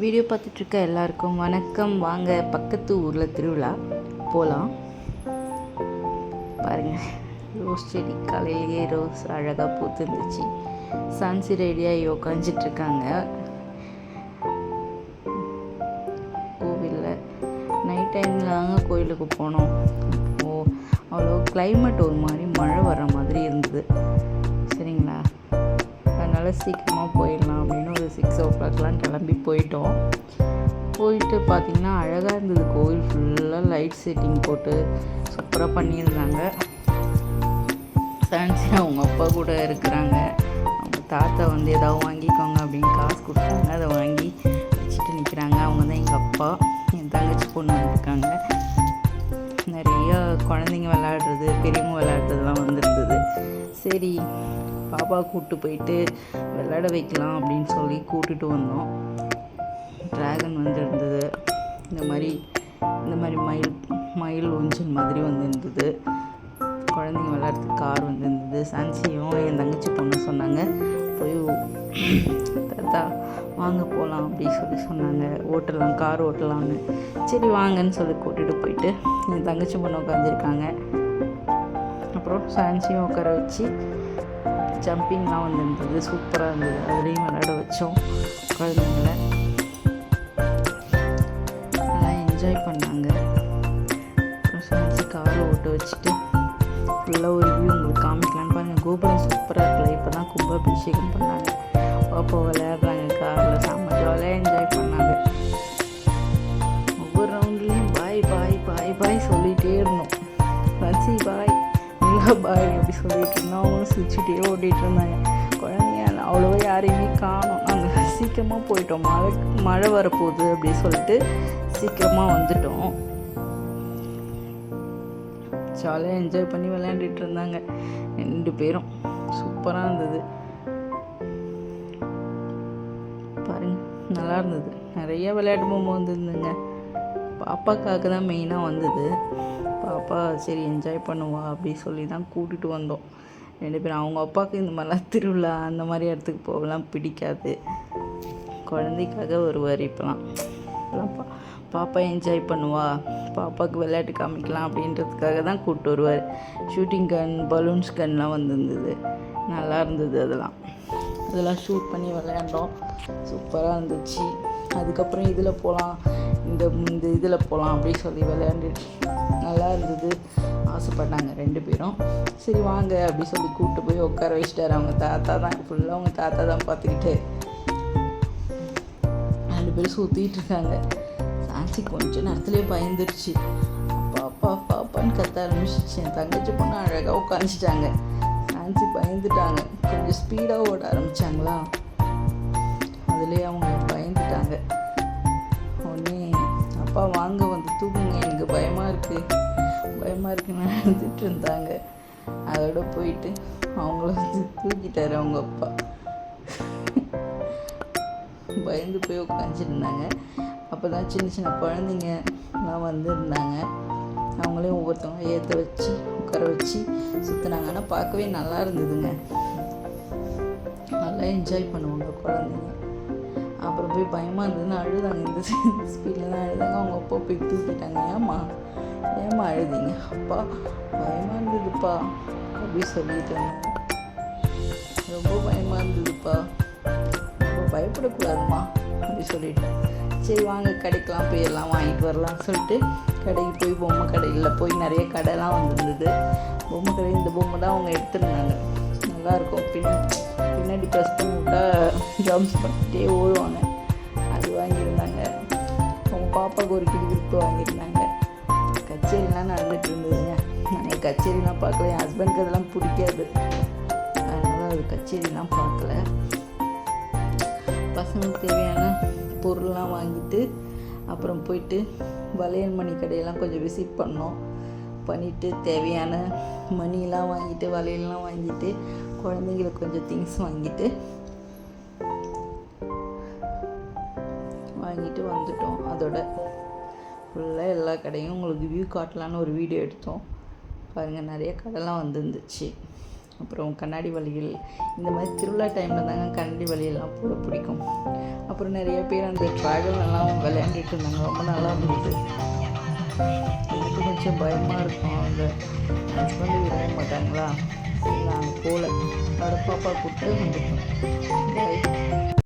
Video பார்த்துட்ருக்க எல்லாருக்கும் வணக்கம். வாங்க பக்கத்து ஊரில் திருவிழா போகலாம். பாருங்கள், ரோஸ் செடி காலையிலேயே ரோஸ் அழகாக பூத்துருந்துச்சு. சான்சி ரெடியாகி உக்காஞ்சிட்ருக்காங்க. கோவிலில் நைட் டைமில் தாங்க கோயிலுக்கு போனோம். அவ்வளோ கிளைமேட் ஒரு மாதிரி மழை வர்ற மாதிரி இருந்தது. சரிங்களா, அதனால் சீக்கிரமாக போயிடலாம் அப்படின்னு ஒரு 6 o'clockலாம் கிளம்பி போயிட்டோம். போயிட்டு பார்த்திங்கன்னா அழகாக இருந்தது. கோவில் ஃபுல்லாக லைட் செட்டிங் போட்டு சூப்பராக பண்ணியிருந்தாங்க. சான்சி அவங்க அப்பா கூட இருக்கிறாங்க. அவங்க தாத்தா வந்து ஏதாவது வாங்கிக்கோங்க அப்படின்னு காசு கொடுத்தாங்க. அதை வாங்கி வச்சுட்டு நிற்கிறாங்க. அவங்க தான் எங்கள் அப்பா. என் தங்கச்சி பொண்ணு வந்திருக்காங்க. நிறையா குழந்தைங்க விளையாடுறது, பெரியவங்க விளையாடுறதுலாம் வந்துருந்தது. சரி, பாப்பா கூப்பிட்டு போயிட்டு விளையாட வைக்கலாம் அப்படின்னு சொல்லி கூப்பிட்டுட்டு வந்தோம். ட்ராகன் வந்துருந்தது. இந்த மாதிரி மயில் ஊஞ்சல் மாதிரி வந்துருந்தது. குழந்தைங்க விளையாடுறதுக்கு கார் வந்துருந்தது. சான்சியும் என் தங்கச்சி பொண்ணு சொன்னாங்க, போய் தாத்தா வாங்க போகலாம் அப்படின்னு சொன்னாங்க. ஓட்டலாம், கார் ஓட்டலாம்னு. சரி வாங்கன்னு சொல்லி கூட்டிகிட்டு போயிட்டு என் தங்கச்சி பொண்ணு உட்காந்துருக்காங்க. அப்புறம் சான்சியும் உட்கார வச்சு ஜம்பிங்லாம் வந்துருந்தது. சூப்பராக இருந்தது. அதுலேயும் விளையாட வச்சோம் குழந்தைங்கள. நல்லா என்ஜாய் பண்ணாங்க. அப்புறம் சான்சி காரை ஓட்ட வச்சுட்டு ஃபுல்லாக ஒரு வியூ உங்களுக்கு காமிக்கலான்னு பாருங்கள். கோபுரம் சூப்பராக இருக்குல்ல. இப்போ தான் கும்பாபிஷேகம் பண்ணாங்க. பாப்பா விளையாடுறாங்க காரில். செம்ம ஜாலியாக என்ஜாய் பண்ணாங்க. ஒவ்வொரு ரவுண்ட்லேயும் பாய் பாய் பாய் பாய் சொல்லிகிட்டே இருந்தோம். சான்சி பாய், இல்லை பாய் அப்படி சொல்லிட்டு இருந்தோம். அவங்களும் சிரிச்சுட்டே ஓட்டிகிட்டு இருந்தாங்க. குழந்தைங்க அவ்வளோவா யாரையுமே காணோம். நாங்கள் சீக்கிரமாக போயிட்டோம். மழை வரப்போகுது அப்படின்னு சொல்லிட்டு சீக்கிரமாக வந்துட்டோம். ஜாலியாக என்ஜாய் பண்ணி விளையாண்டுட்டு இருந்தாங்க 2 பேரும். சூப்பராக இருந்தது. பாருங்கள், நல்லா இருந்தது. நிறைய விளையாட்டு பொம்மை வந்துருந்துங்க. பாப்பாக்காக தான் மெயினாக வந்தது. பாப்பா சரி என்ஜாய் பண்ணுவா அப்படின்னு சொல்லி தான் கூட்டிகிட்டு வந்தோம் 2 பேரும். அவங்க அப்பாவுக்கு இந்த மாதிரிலாம் திருவிழா அந்த மாதிரி இடத்துக்கு போகலாம் பிடிக்காது. குழந்தைக்காக வருவார். இப்போலாம் பாப்பா என்ஜாய் பண்ணுவா, பாப்பாவுக்கு விளையாட்டு காமிக்கலாம் அப்படின்றதுக்காக தான் கூப்பிட்டு வருவார். ஷூட்டிங் கன், பலூன்ஸ் கன்லாம் வந்துருந்தது. நல்லா இருந்தது. அதெல்லாம் ஷூட் பண்ணி விளையாண்டோம். சூப்பராக இருந்துச்சு. அதுக்கப்புறம் இதில் போகலாம், இந்த இதில் போகலாம் அப்படின்னு சொல்லி விளையாண்டுட்டு நல்லா இருந்தது. ஆசைப்பட்டாங்க 2 பேரும். சரி வாங்க அப்படி சொல்லி கூப்பிட்டு போய் உட்கார வச்சிட்டாரு. அவங்க தாத்தா தான் ஃபுல்லாக அவங்க தாத்தா தான் பார்த்துக்கிட்டு 2 பேரும் சுற்றிட்டு இருக்காங்க. சான்சி கொஞ்சம் நேரத்துலேயே பயந்துருச்சு. பாப்பா பாப்பான்னு கத்த ஆரம்பிச்சிச்சு. என் தங்கச்சி பொண்ணு அழகாக உட்காந்துட்டாங்க. சான்சி பயந்துட்டாங்க. கொஞ்சம் ஸ்பீடாக ஓட ஆரம்பித்தாங்களா, அதுலேயே அவங்க பயந்துட்டாங்க. உடனே அப்பா வாங்க வந்து தூக்குங்க, எனக்கு பயமாக இருக்குன்னு எழுந்துட்டு இருந்தாங்க. அதோட போயிட்டு அவங்கள வந்து தூக்கிட்டாரு அவங்க அப்பா. பயந்து போய் உட்காந்துருந்தாங்க. அப்போ தான் சின்ன குழந்தைங்கலாம் வந்துருந்தாங்க. அவங்களையும் ஒவ்வொருத்தவங்க ஏற்ற வச்சு உட்கார வச்சு சுற்றினாங்க. ஆனால் பார்க்கவே நல்லா இருந்ததுங்க. நல்லா என்ஜாய் பண்ணுவாங்க குழந்தைங்க. அப்புறம் போய் பயமாக இருந்ததுன்னு அழுதாங்க. இந்த ஸ்பீடில் தான் அழுதாங்க. அவங்க அப்பா போய் தூக்கிட்டாங்க. ஏம்மா அழுதிங்க? அப்பா பயமாக இருந்ததுப்பா அப்படி சொல்லிட்டு இருந்தாங்க. ரொம்ப பயமாக இருந்ததுப்பா, ரொம்ப பயப்படக்கூடாதுமா அப்படி சொல்லிட்டு, சரி வாங்க கடைக்கெலாம் போய் எல்லாம் வாங்கிட்டு வரலாம்னு சொல்லிட்டு கடைக்கு போய் பொம்மை கடையில் போய் நிறைய கடைலாம் வந்துருந்தது. பொம்மை கடை இந்த பொம்மை தான் அவங்க எடுத்துருந்தாங்க. நல்லாயிருக்கும். பின்னாடி ப்ரெஸ் பண்ணி விட்டா ஜம்ப்ஸ் பண்ணிட்டே ஓடுவாங்க. அது வாங்கியிருந்தாங்க. அவங்க பாப்பாவுக்கு ஒரு கிளிப்பு வாங்கியிருந்தாங்க. கச்சேரிலாம் நடந்துகிட்டு இருந்ததுங்க. நான் என் கச்சேரிலாம் பார்க்கல. என் ஹஸ்பண்டுக்கு அதெல்லாம் பிடிக்காது. அதனால் அது கச்சேரிலாம் பார்க்கல. பசங்களுக்கு தேவையான பொருள்லாம் வாங்கிட்டு அப்புறம் போயிட்டு வளையல் மணி கடையெல்லாம் கொஞ்சம் விசிட் பண்ணிவிட்டு தேவையான மணிலாம் வாங்கிட்டு வளையல்லாம் வாங்கிட்டு குழந்தைங்களுக்கு கொஞ்சம் திங்ஸ் வாங்கிட்டு வந்துட்டோம். அதோட ஃபுல்லாக எல்லா கடையும் உங்களுக்கு வியூ காட்டலான்னு ஒரு வீடியோ எடுத்தோம். பாருங்கள், நிறைய கடைலாம் வந்துருந்துச்சு. அப்புறம் கண்ணாடி வளையல், இந்த மாதிரி திருவிழா டைமில் தாங்க கண்ணாடி வளையல்லாம் போட பிடிக்கும். அப்புறம் நிறைய பேர் அந்த ட்ராகன்லாம் விளையாண்டுட்டு இருந்தாங்க, ரொம்ப நல்லா இருந்தது. எனக்கு கொஞ்சம் பயமாக இருக்கும், அவங்க ஹஸ்பண்டு விடவே மாட்டாங்களா, நாங்கள் போகல. அதோட பாப்பா கூப்பிட்டு வந்துட்டோம். பாய்.